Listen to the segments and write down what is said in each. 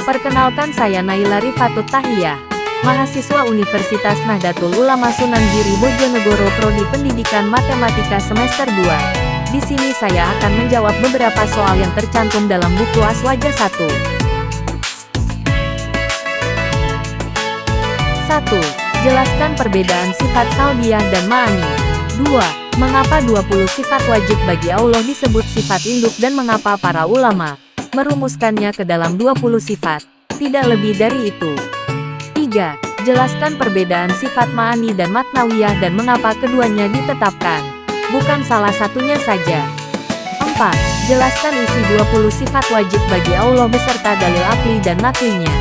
Perkenalkan, saya Naila Rifatut Tahiyah, mahasiswa Universitas Nahdlatul Ulama Sunan Giri Bojonegoro, Prodi Pendidikan Matematika semester 2. Di sini saya akan menjawab beberapa soal yang tercantum dalam buku Aswaja 1. 1. Jelaskan perbedaan sifat salbiyah dan ma'ani. 2. Mengapa 20 sifat wajib bagi Allah disebut sifat induk dan mengapa para ulama merumuskannya ke dalam 20 sifat, tidak lebih dari itu. 3. Jelaskan perbedaan sifat ma'ani dan maknawiyah dan mengapa keduanya ditetapkan, bukan salah satunya saja. 4. Jelaskan isi 20 sifat wajib bagi Allah beserta dalil akli dan naklinya.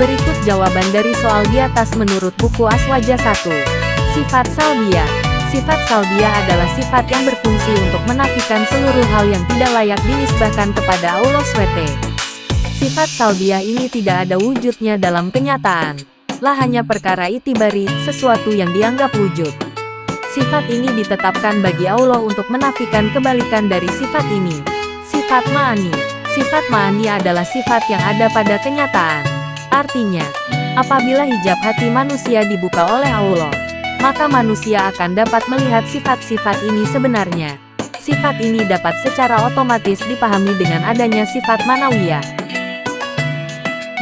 Berikut jawaban dari soal di atas menurut buku Aswaja 1. Sifat salbiyah. Sifat salbiyah adalah sifat yang berfungsi untuk menafikan seluruh hal yang tidak layak dinisbahkan kepada Allah SWT. Sifat salbiyah ini tidak ada wujudnya dalam kenyataan, lah hanya perkara itibari, sesuatu yang dianggap wujud. Sifat ini ditetapkan bagi Allah untuk menafikan kebalikan dari sifat ini. Sifat ma'ani. Sifat ma'ani adalah sifat yang ada pada kenyataan. Artinya, apabila hijab hati manusia dibuka oleh Allah, maka manusia akan dapat melihat sifat-sifat ini sebenarnya. Sifat ini dapat secara otomatis dipahami dengan adanya sifat manawiyah.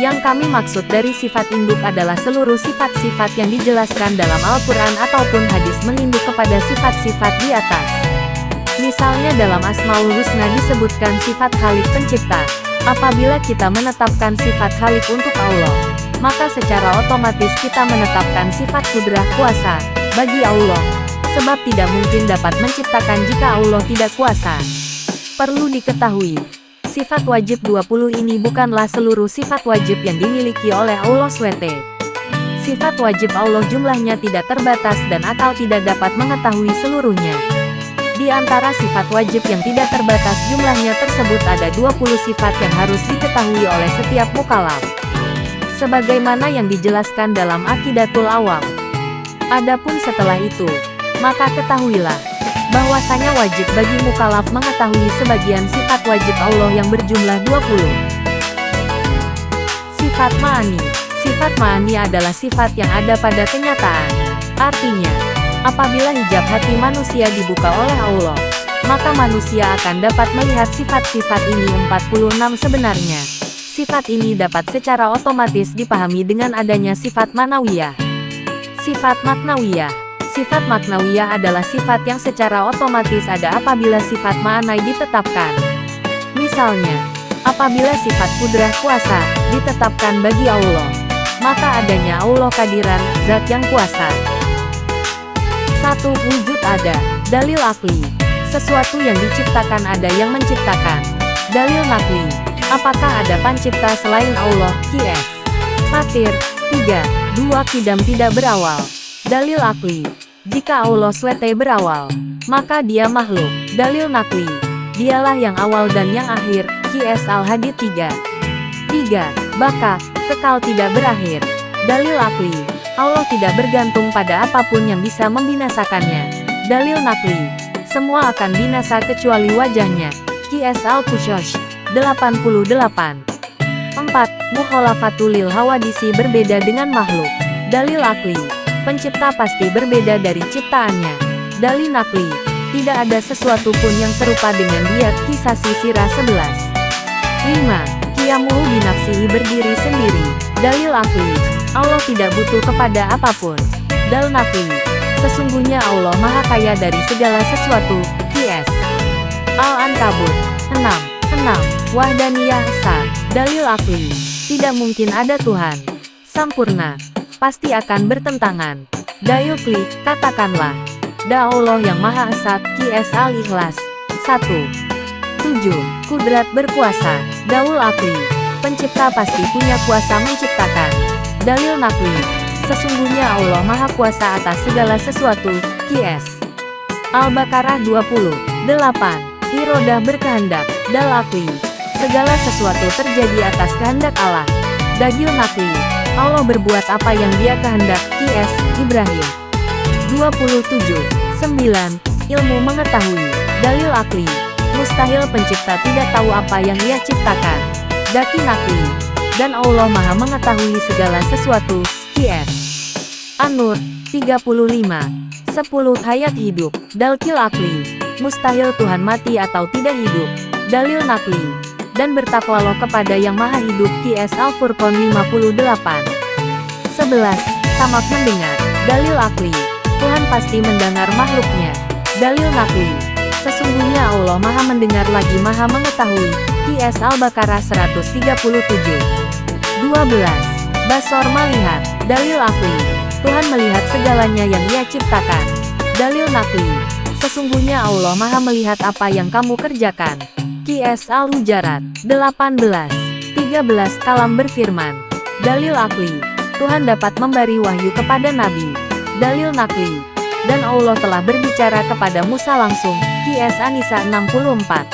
Yang kami maksud dari sifat induk adalah seluruh sifat-sifat yang dijelaskan dalam Al-Quran ataupun hadis meninduk kepada sifat-sifat di atas. Misalnya dalam Asmaul Husna disebutkan sifat Khalik pencipta. Apabila kita menetapkan sifat Khalik untuk Allah, maka secara otomatis kita menetapkan sifat kudrah kuasa bagi Allah, sebab tidak mungkin dapat menciptakan jika Allah tidak kuasa. Perlu diketahui, sifat wajib 20 ini bukanlah seluruh sifat wajib yang dimiliki oleh Allah SWT. Sifat wajib Allah jumlahnya tidak terbatas dan akal tidak dapat mengetahui seluruhnya. Di antara sifat wajib yang tidak terbatas jumlahnya tersebut ada 20 sifat yang harus diketahui oleh setiap mukallaf, sebagaimana yang dijelaskan dalam Aqidatul Awam. Adapun setelah itu, maka ketahuilah bahwasanya wajib bagi mukallaf mengetahui sebagian sifat wajib Allah yang berjumlah 20. Sifat ma'ani. Sifat ma'ani adalah sifat yang ada pada kenyataan. Artinya, apabila hijab hati manusia dibuka oleh Allah, maka manusia akan dapat melihat sifat-sifat ini 46 sebenarnya. Sifat ini dapat secara otomatis dipahami dengan adanya sifat manawiyah. Sifat maknawiyah. Sifat maknawiyah adalah sifat yang secara otomatis ada apabila sifat ma'anai ditetapkan. Misalnya, apabila sifat kudrah kuasa ditetapkan bagi Allah, maka adanya Allah kadiran, zat yang kuasa. 1. Wujud ada. Dalil akli. Sesuatu yang diciptakan ada yang menciptakan. Dalil nakli. Apakah ada pencipta selain Allah? Qs. Fatir. 3. 2. Qidam tidak berawal. Dalil akli. Jika Allah SWT berawal, maka dia makhluk. Dalil nakli. Dialah yang awal dan yang akhir. Qs. Al-Hadid 3. 3. Baka, kekal tidak berakhir. Dalil akli. Allah tidak bergantung pada apapun yang bisa membinasakannya. Dalil nakli. Semua akan binasa kecuali wajahnya. Qiyas al-Qushash 88. 4. Mukhalafatul lil hawadisi berbeda dengan makhluk. Dalil akli. Pencipta pasti berbeda dari ciptaannya. Dalil nakli. Tidak ada sesuatu pun yang serupa dengan dia. Kisah Sirah 11. 5. Qiyamuhu binafsihi berdiri sendiri. Dalil akli. Allah tidak butuh kepada apapun. Dalil nakli. Sesungguhnya Allah Maha Kaya dari segala sesuatu. Qiyas Al-Ankabut 6. Wahdaniyah esa. Dalil akli. Tidak mungkin ada Tuhan sampurna. Pasti akan bertentangan. Dalil kli. Katakanlah. Da Allah yang Maha Esa. Qiyas Al-Ikhlas 1. 7. Kudrat berkuasa. Dalil akli. Pencipta pasti punya kuasa menciptakan. Dalil nakli. Sesungguhnya Allah Maha Kuasa atas segala sesuatu. Qiyas Al-Baqarah 28. Irodah berkehendak. Dalil akli. Segala sesuatu terjadi atas kehendak Allah. Dalil nakli. Allah berbuat apa yang dia kehendak. Qiyas Ibrahim 27. 9. Ilmu mengetahui. Dalil akli. Mustahil pencipta tidak tahu apa yang ia ciptakan. Daki nakli. Dan Allah Maha mengetahui segala sesuatu. Qiyas An-Nur 35. 10. Hayat hidup. Dalil akli. Mustahil Tuhan mati atau tidak hidup. Dalil nakli. Dan bertakwalah kepada yang Maha Hidup. Qiyas Al-Furqan 58. 11. Samak mendengar. Dalil akli. Tuhan pasti mendengar makhluknya. Dalil nakli. Sesungguhnya Allah Maha mendengar lagi Maha mengetahui. Qiyas Al-Baqarah 137. 12. Basor melihat. Dalil akli. Tuhan melihat segalanya yang Ia ciptakan. Dalil nakli. Sesungguhnya Allah Maha melihat apa yang kamu kerjakan. Qiyas Al-Hujarat 18. 13. Kalam berfirman. Dalil akli. Tuhan dapat memberi wahyu kepada Nabi. Dalil nakli. Dan Allah telah berbicara kepada Musa langsung. Qiyas An-Nisa 64.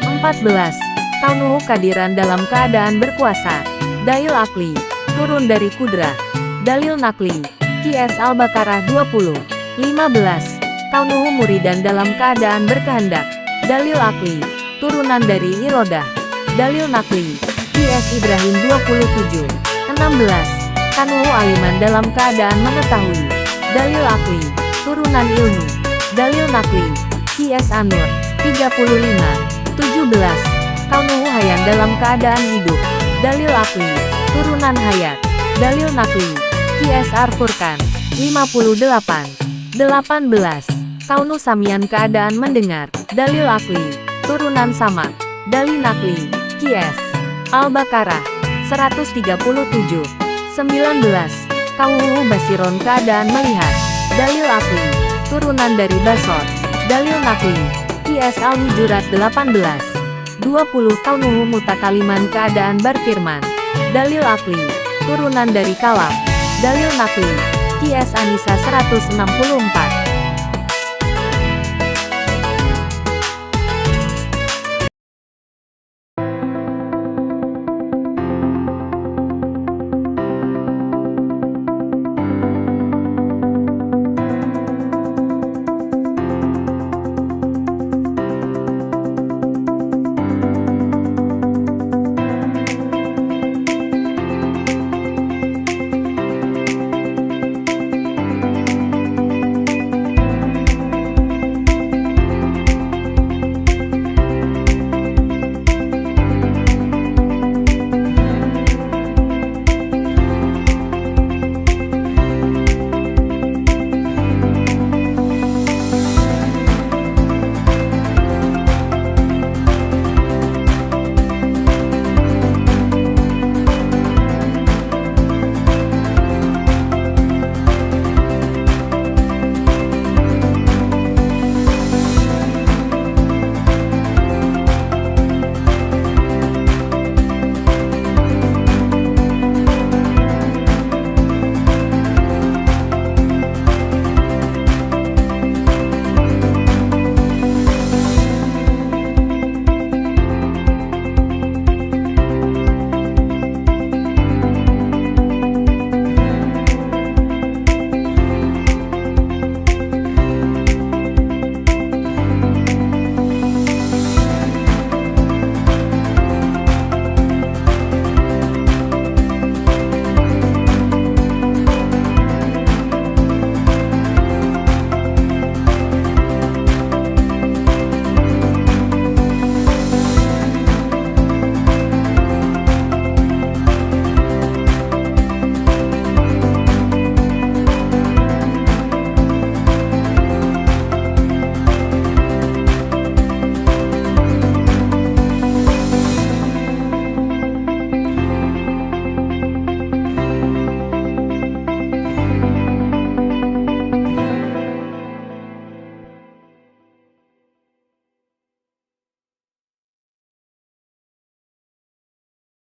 14. Kaunuhu kadiran dalam keadaan berkuasa. Dalil akli. Turun dari kudrah. Dalil nakli. Qiyas Al-Baqarah 20. 15. Kaunuhu muridan dalam keadaan berkehendak. Dalil akli. Turunan dari irodah. Dalil nakli. Qiyas Ibrahim 27. 16. Kaunuhu aliman dalam keadaan mengetahui. Dalil akli. Turunan ilmu. Dalil nakli. Qiyas An-Nur 35. 17. Kaunuhu hayan dalam keadaan hidup. Dalil akli. Turunan hayat. Dalil nakli. Qiyas Al-Furqan 58. 18. Kaunu samian keadaan mendengar. Dalil akli. Turunan samak. Dalil nakli. Qiyas Al-Baqarah 137. 19. Kaunuhu basiron keadaan melihat. Dalil akli. Turunan dari basor. Dalil nakli. Qiyas Al-Hujurat 18. 20. Kaunuhu mutakaliman keadaan berfirman. Dalil akli. Turunan dari kalam. Dalil nakli. Qiyas An-Nisa 164.